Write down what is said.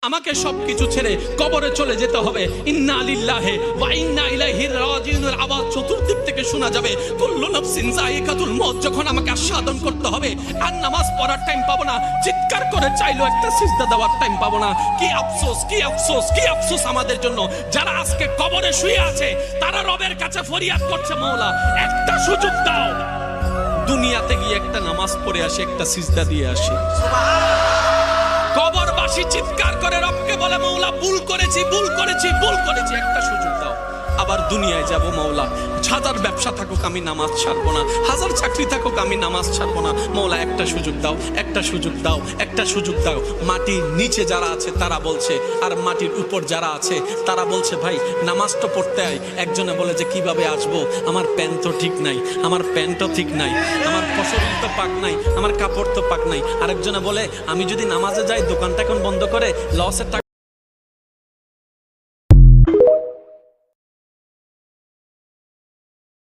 আমাকে সবকিছু ছেড়ে কবরে চলে যেতে হবে। ইন্না লিল্লাহি ওয়া ইন্না ইলাইহি রাজিউনের আওয়াজ চতুর্দিক থেকে শোনা যাবে। কুল্লু নাফসিন যায়িকাতুল মউত। যখন আমাকে আস্বাদন করতে হবে আর নামাজ পড়ার টাইম পাবো না, চিৎকার করে চাইলো একটা সিজদা দেওয়ার টাইম পাবো না। কি আফসোস, কি আফসোস, কি আফসোস আমাদের জন্য যারা আজকে কবরে শুয়ে আছে। তারা রবের কাছে ফরিয়াদ করছে, মাওলা একটা সুযোগ দাও, দুনিয়াতে গিয়ে একটা নামাজ পড়ে আসি, একটা সিজদা দিয়ে আসি। কবরবাসী চিৎকার করে রবকে বলে, মাওলা ভুল করেছি, ভুল করেছি, ভুল করেছি, একটা সুযোগ দাও। আবার দুনিয়ায় যাব, মাওলা হাজার ব্যবসা থাকুক আমি নামাজ ছাড়বো না, হাজার চাকরি থাকুক আমি নামাজ ছাড়বো না। মাওলা একটা সুযোগ দাও, একটা সুযোগ দাও, একটা সুযোগ দাও। মাটির নিচে যারা আছে তারা বলছে, আর মাটির উপর যারা আছে তারা বলছে, ভাই নামাজ তো পড়তে আয়। একজনে বলে যে কিভাবে আসবো, আমার প্যান্ট তো ঠিক নাই, আমার প্যান্টও ঠিক নাই, আমার শরীর তো পাক নাই, আমার কাপড় তো পাক নাই। আরেকজনে বলে আমি যদি নামাজে যাই দোকানটা এখন বন্ধ করে লসের টাকা